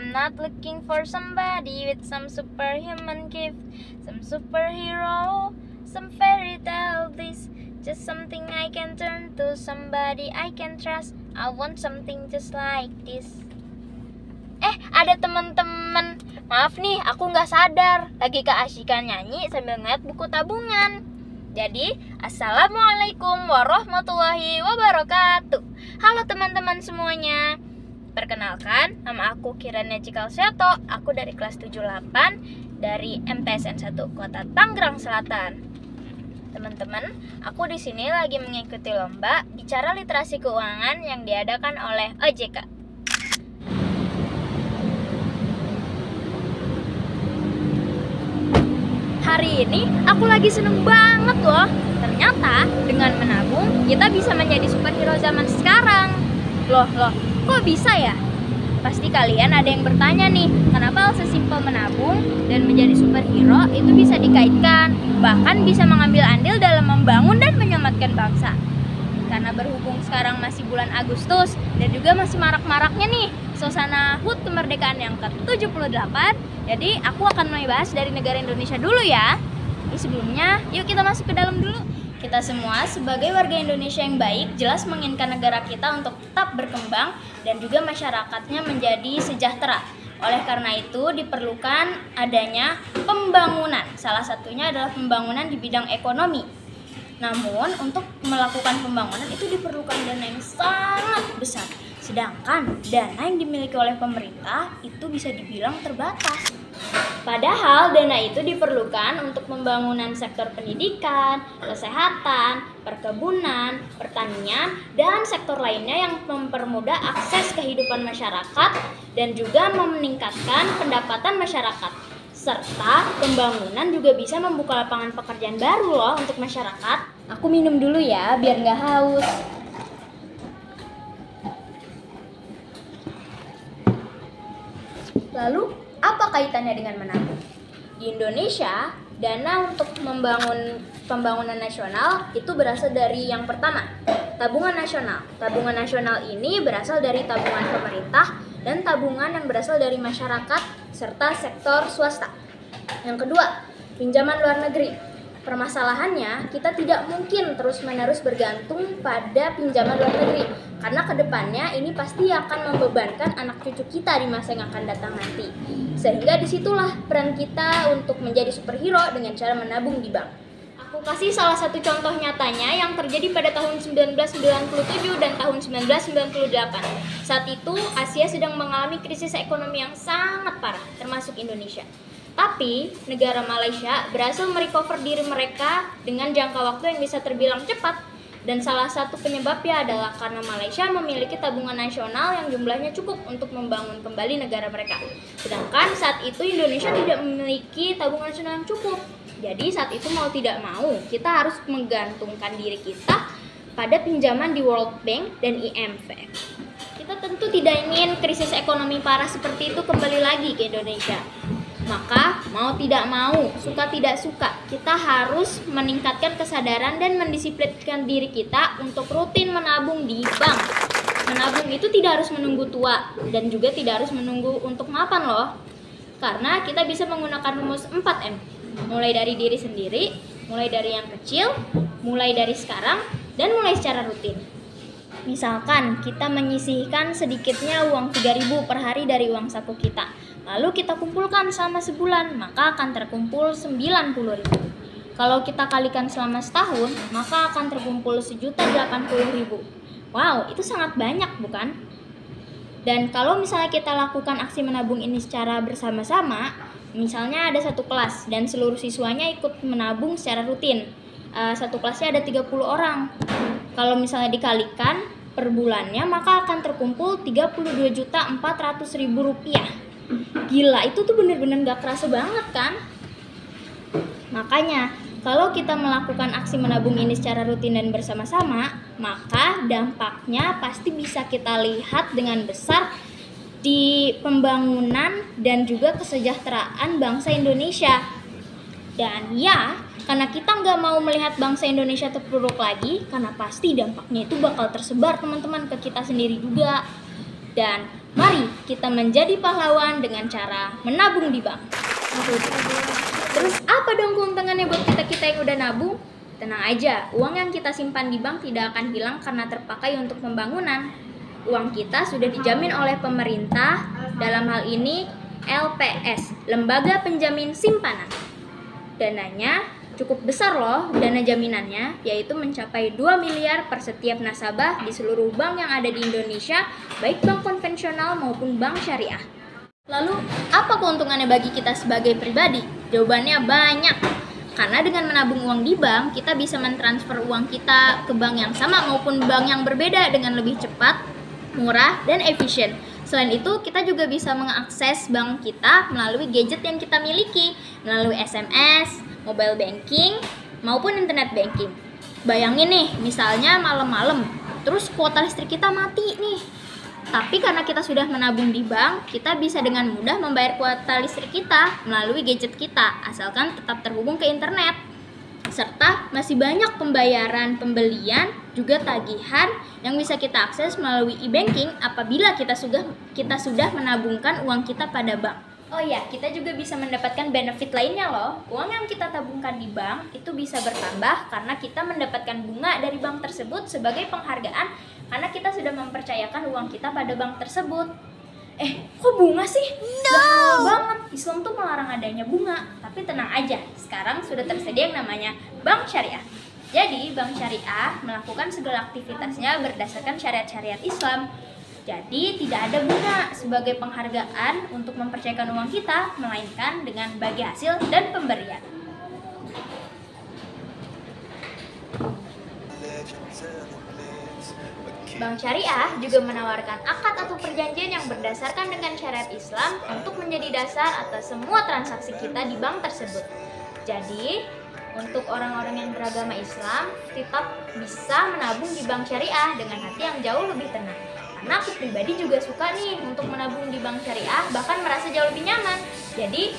I'm not looking for somebody with some superhuman gift, some superhero, some fairy tale bliss. Just something I can turn to, somebody I can trust. I want something just like this. Ada teman-teman. Maaf nih, aku nggak sadar. Lagi keasikan nyanyi sambil ngeliat buku tabungan. Jadi, Assalamualaikum warahmatullahi wabarakatuh. Halo teman-teman semuanya. Perkenalkan, nama aku Kirana Cikalseto. Aku dari kelas 78 dari MTSN 1 Kota Tangerang Selatan. Teman-teman, aku di sini lagi mengikuti lomba bicara literasi keuangan yang diadakan oleh OJK. Hari ini aku lagi seneng banget loh. Ternyata dengan menabung kita bisa menjadi superhero zaman sekarang. Loh, kok bisa ya? Pasti kalian ada yang bertanya nih, kenapa hal sesimpel menabung dan menjadi superhero itu bisa dikaitkan, bahkan bisa mengambil andil dalam membangun dan menyelamatkan bangsa. Karena berhubung sekarang masih bulan Agustus dan juga masih marak-maraknya nih suasana HUT kemerdekaan yang ke-78, jadi aku akan mulai bahas dari negara Indonesia dulu ya. Sebelumnya, yuk kita masuk ke dalam dulu. Kita semua sebagai warga Indonesia yang baik jelas menginginkan negara kita untuk tetap berkembang dan juga masyarakatnya menjadi sejahtera. Oleh karena itu diperlukan adanya pembangunan. Salah satunya adalah pembangunan di bidang ekonomi. Namun untuk melakukan pembangunan itu diperlukan dana yang sangat besar. Sedangkan dana yang dimiliki oleh pemerintah itu bisa dibilang terbatas. Padahal dana itu diperlukan untuk pembangunan sektor pendidikan, kesehatan, perkebunan, pertanian, dan sektor lainnya yang mempermudah akses kehidupan masyarakat dan juga meningkatkan pendapatan masyarakat. Serta pembangunan juga bisa membuka lapangan pekerjaan baru loh untuk masyarakat. Aku minum dulu ya biar nggak haus. Lalu, apa kaitannya dengan menabung? Di Indonesia, dana untuk membangun pembangunan nasional itu berasal dari yang pertama, tabungan nasional. Tabungan nasional ini berasal dari tabungan pemerintah dan tabungan yang berasal dari masyarakat serta sektor swasta. Yang kedua, pinjaman luar negeri. Permasalahannya, kita tidak mungkin terus-menerus bergantung pada pinjaman luar negeri karena kedepannya ini pasti akan membebankan anak cucu kita di masa yang akan datang nanti. Sehingga disitulah peran kita untuk menjadi superhero dengan cara menabung di bank. Aku kasih salah satu contoh nyatanya yang terjadi pada tahun 1997 dan tahun 1998. Saat itu Asia sedang mengalami krisis ekonomi yang sangat parah, termasuk Indonesia. Tapi negara Malaysia berhasil merecover diri mereka dengan jangka waktu yang bisa terbilang cepat. Dan salah satu penyebabnya adalah karena Malaysia memiliki tabungan nasional yang jumlahnya cukup untuk membangun kembali negara mereka. Sedangkan saat itu Indonesia tidak memiliki tabungan nasional yang cukup. Jadi saat itu mau tidak mau kita harus menggantungkan diri kita pada pinjaman di World Bank dan IMF. Kita tentu tidak ingin krisis ekonomi parah seperti itu kembali lagi ke Indonesia. Maka mau tidak mau, suka tidak suka, kita harus meningkatkan kesadaran dan mendisiplinkan diri kita untuk rutin menabung di bank. Menabung itu tidak harus menunggu tua dan juga tidak harus menunggu untuk mapan loh. Karena kita bisa menggunakan rumus 4M. Mulai dari diri sendiri, mulai dari yang kecil, mulai dari sekarang, dan mulai secara rutin. Misalkan kita menyisihkan sedikitnya uang 3.000 per hari dari uang saku kita. Lalu kita kumpulkan selama sebulan, maka akan terkumpul 90.000. Kalau kita kalikan selama setahun, maka akan terkumpul 1.080.000. Wow, itu sangat banyak bukan? Dan kalau misalnya kita lakukan aksi menabung ini secara bersama-sama, misalnya ada satu kelas dan seluruh siswanya ikut menabung secara rutin. Satu kelasnya ada 30 orang. Kalau misalnya dikalikan per bulannya, maka akan terkumpul 32.400.000 rupiah. Gila, itu tuh bener-bener gak kerasa banget kan? Makanya, kalau kita melakukan aksi menabung ini secara rutin dan bersama-sama, maka dampaknya pasti bisa kita lihat dengan besar di pembangunan dan juga kesejahteraan bangsa Indonesia. Dan ya, karena kita nggak mau melihat bangsa Indonesia terpuruk lagi, karena pasti dampaknya itu bakal tersebar teman-teman ke kita sendiri juga. Dan Mari kita menjadi pahlawan dengan cara menabung di bank. Terus apa dong keuntungannya buat kita yang udah nabung? Tenang aja, uang yang kita simpan di bank tidak akan hilang karena terpakai untuk pembangunan. Uang kita sudah dijamin oleh pemerintah, dalam hal ini LPS, Lembaga Penjamin Simpanan. Dananya cukup besar loh, dana jaminannya, yaitu mencapai 2 miliar per setiap nasabah di seluruh bank yang ada di Indonesia, baik bank konvensional maupun bank syariah. Lalu, apa keuntungannya bagi kita sebagai pribadi? Jawabannya banyak. Karena dengan menabung uang di bank, kita bisa mentransfer uang kita ke bank yang sama maupun bank yang berbeda dengan lebih cepat, murah, dan efisien. Selain itu, kita juga bisa mengakses bank kita melalui gadget yang kita miliki, melalui SMS, mobile banking, maupun internet banking. Bayangin nih, misalnya malam-malam, terus kuota listrik kita mati nih. Tapi karena kita sudah menabung di bank, kita bisa dengan mudah membayar kuota listrik kita melalui gadget kita, asalkan tetap terhubung ke internet. Serta masih banyak pembayaran, pembelian, juga tagihan yang bisa kita akses melalui e-banking apabila kita sudah menabungkan uang kita pada bank. Oh ya, kita juga bisa mendapatkan benefit lainnya loh. Uang yang kita tabungkan di bank itu bisa bertambah karena kita mendapatkan bunga dari bank tersebut sebagai penghargaan karena kita sudah mempercayakan uang kita pada bank tersebut. Kok bunga sih? No! Banget. Islam tuh melarang adanya bunga. Tapi tenang aja, sekarang sudah tersedia yang namanya bank syariah. Jadi, bank syariah melakukan segala aktivitasnya berdasarkan syariat-syariat Islam. Jadi tidak ada bunga sebagai penghargaan untuk mempercayakan uang kita, melainkan dengan bagi hasil dan pemberian. Bank syariah juga menawarkan akad atau perjanjian yang berdasarkan dengan syariat Islam untuk menjadi dasar atas semua transaksi kita di bank tersebut. Jadi, untuk orang-orang yang beragama Islam tetap bisa menabung di bank syariah dengan hati yang jauh lebih tenang. Karena aku pribadi juga suka nih untuk menabung di bank syariah, bahkan merasa jauh lebih nyaman. Jadi,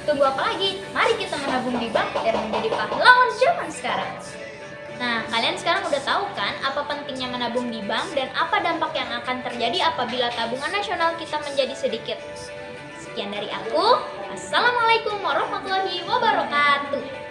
tunggu apa lagi? Mari kita menabung di bank dan menjadi pahlawan zaman sekarang. Nah, kalian sekarang udah tahu kan apa pentingnya menabung di bank dan apa dampak yang akan terjadi apabila tabungan nasional kita menjadi sedikit. Sekian dari aku. Assalamualaikum warahmatullahi wabarakatuh.